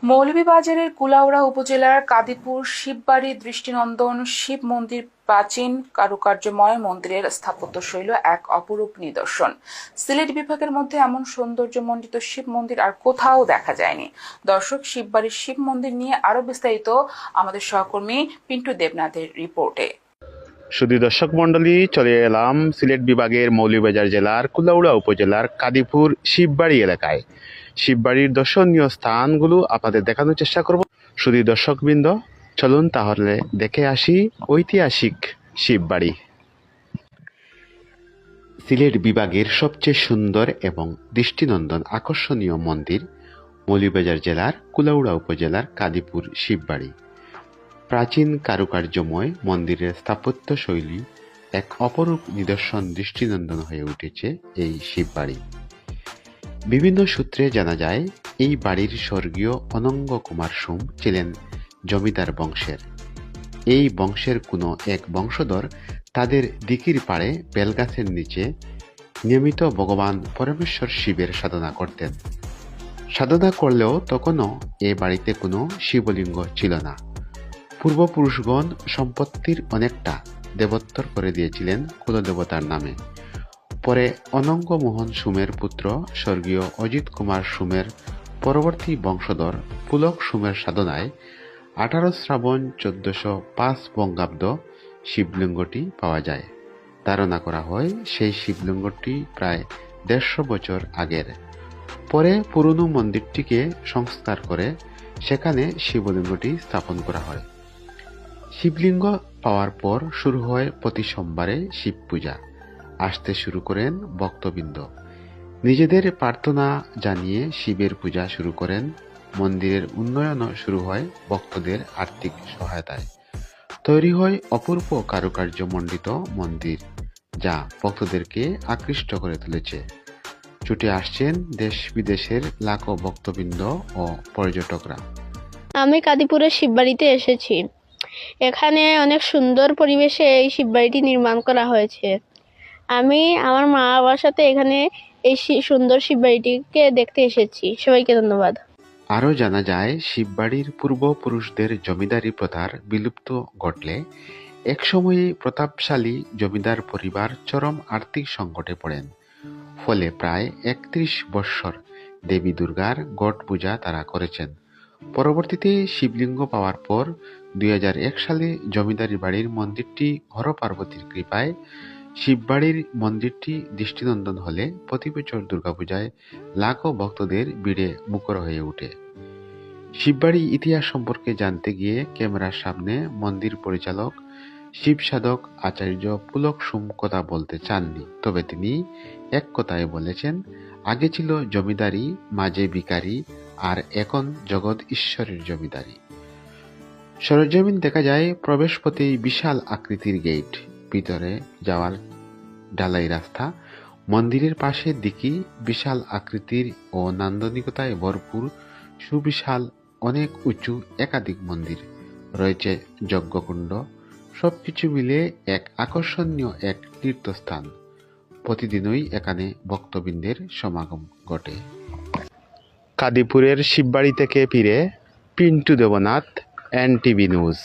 মৌলভীবাজারের কুলাউড়া উপজেলার কাদিপুর শিববাড়ি দৃষ্টিনন্দন শিব মন্দির প্রাচীন কারুকার্যময় মন্দিরের স্থাপত্যশৈল এক অপরূপ নিদর্শন। সিলেট বিভাগের মধ্যে এমন সৌন্দর্যমণ্ডিত শিব মন্দির আর কোথাও দেখা যায়নি। দর্শক, শিববাড়ির শিব মন্দির নিয়ে আরো বিস্তারিত আমাদের সহকর্মী পিন্টু দেবনাথের রিপোর্টে। শুধু দর্শক মন্ডলী, চলে এলাম সিলেট বিভাগের মৌলভীবাজার জেলার কুলাউড়া উপজেলার কাদিপুর শিববাড়ি এলাকায়। শিববাড়ির দর্শনীয় স্থানগুলো আপনাদের দেখানোর চেষ্টা করব। শুধু দর্শকবৃন্দ, চলুন তাহলে দেখে আসি ঐতিহাসিক শিববাড়ি। সিলেট বিভাগের সবচেয়ে সুন্দর এবং দৃষ্টিনন্দন আকর্ষণীয় মন্দির মৌলভীবাজার জেলার কুলাউড়া উপজেলার কাদিপুর শিববাড়ি। প্রাচীন কারুকার্যময় মন্দিরের স্থাপত্যশৈলী এক অপরূপ নিদর্শন দৃষ্টিনন্দন হয়ে উঠেছে এই শিববাড়ি। বিভিন্ন সূত্রে জানা যায়, এই বাড়ির স্বর্গীয় অনঙ্গ কুমার সোম ছিলেন জমিদার বংশের। এই বংশের কোনো এক বংশধর তাদের দিকির পাড়ে বেলগাছের নিচে নিয়মিত ভগবান পরমেশ্বর শিবের সাধনা করতেন। সাধনা করলেও তখনও এ বাড়িতে কোনো শিবলিঙ্গ ছিল না। পূর্বপুরুষগণ সম্পত্তির অনেকটা দেবোত্তর করে দিয়েছিলেন কুলদেবতার নামে। পরে অনঙ্গ মোহন সোমের পুত্র স্বর্গীয় অজিত কুমার সোমের পরবর্তী বংশধর পুলক সোমের সাধনায় 18 শ্রাবণ 1405 বঙ্গাব্দ শিবলিঙ্গটি পাওয়া যায়। ধারণা করা হয় সেই শিবলিঙ্গটি প্রায় 150 বছর আগের। পরে পুরনো মন্দিরটিকে সংস্কার করে সেখানে শিবলিঙ্গটি স্থাপন করা হয়। শিবলিঙ্গ পাওয়ার পর শুরু হয় প্রতি সোমবারে শিব পূজা। আসতে শুরু করেন ভক্তবৃন্দ। নিজেদের প্রার্থনা জানিয়ে শিবের পূজা শুরু করেন। মন্দিরের উন্নয়নও শুরু হয় ভক্তদের আর্থিক সহায়তায়। তৈরি হয় অপূর্ব কারুকার্যমণ্ডিত মন্দির, যা ভক্তদেরকে আকৃষ্ট করে তুলেছে। ছুটে আসছেন দেশ বিদেশের লাখো ভক্তবৃন্দ ও পর্যটকরা। আমি কাদিপুরের শিববাড়িতে এসেছি। এখানে অনেক সুন্দর পরিবেশে এই শিববাড়িটি নির্মাণ করা হয়েছে। আমি আমার মা বাবার সাথে এখানে এই সুন্দর শিববাড়িটিকে দেখতে এসেছি। সবাইকে ধন্যবাদ। আরও জানা যায়, শিববাড়ির পূর্বপুরুষদের জমিদারি প্রথার বিলুপ্ত ঘটলে একসময়ে প্রতাপশালী জমিদার পরিবার চরম আর্থিক সংকটে পড়েন। ফলে প্রায় 31 বৎসর দেবী দুর্গার গড় পূজা তারা করেছেন। পরবর্তীতে শিবলিঙ্গ পাওয়ার পর 2001 সালে জমিদারি বাড়ির মন্দিরটি হর পার্বতীর কৃপায় শিববাড়ির মন্দিরটি দৃষ্টিনন্দন হলে প্রতি বছর দুর্গাপূজায় লাখো ভক্তদের ভিড়ে মুখর হয়ে ওঠে। শিববাড়ি ইতিহাস সম্পর্কে জানতে গিয়ে ক্যামেরার সামনে মন্দির পরিচালক শিব সাধক আচার্য পুলক সোম কথা বলতে চাননি। তবে তিনি এক কথায় বলেছেন, আগে ছিল জমিদারি, মাঝে ভিখারি, আর এখন জগৎ ঈশ্বরের জমিদারি। সরজমিন দেখা যায়, প্রবেশপথেই বিশাল আকৃতির গেট, ভিতরে যাওয়ার ঢালাই রাস্তা, মন্দিরের পাশে দিকে বিশাল আকৃতির ও নান্দনিকতায় ভরপুর সুবিশাল অনেক উঁচু একাধিক মন্দির, রয়েছে যজ্ঞকুণ্ড। সবকিছু মিলে এক আকর্ষণীয় এক তীর্থস্থান। প্রতিদিনই এখানে ভক্তবৃন্দের সমাগম ঘটে। কাদিপুরের শিববাড়ি থেকে ফিরে পিন্টু দেবনাথ, NTV নিউজ।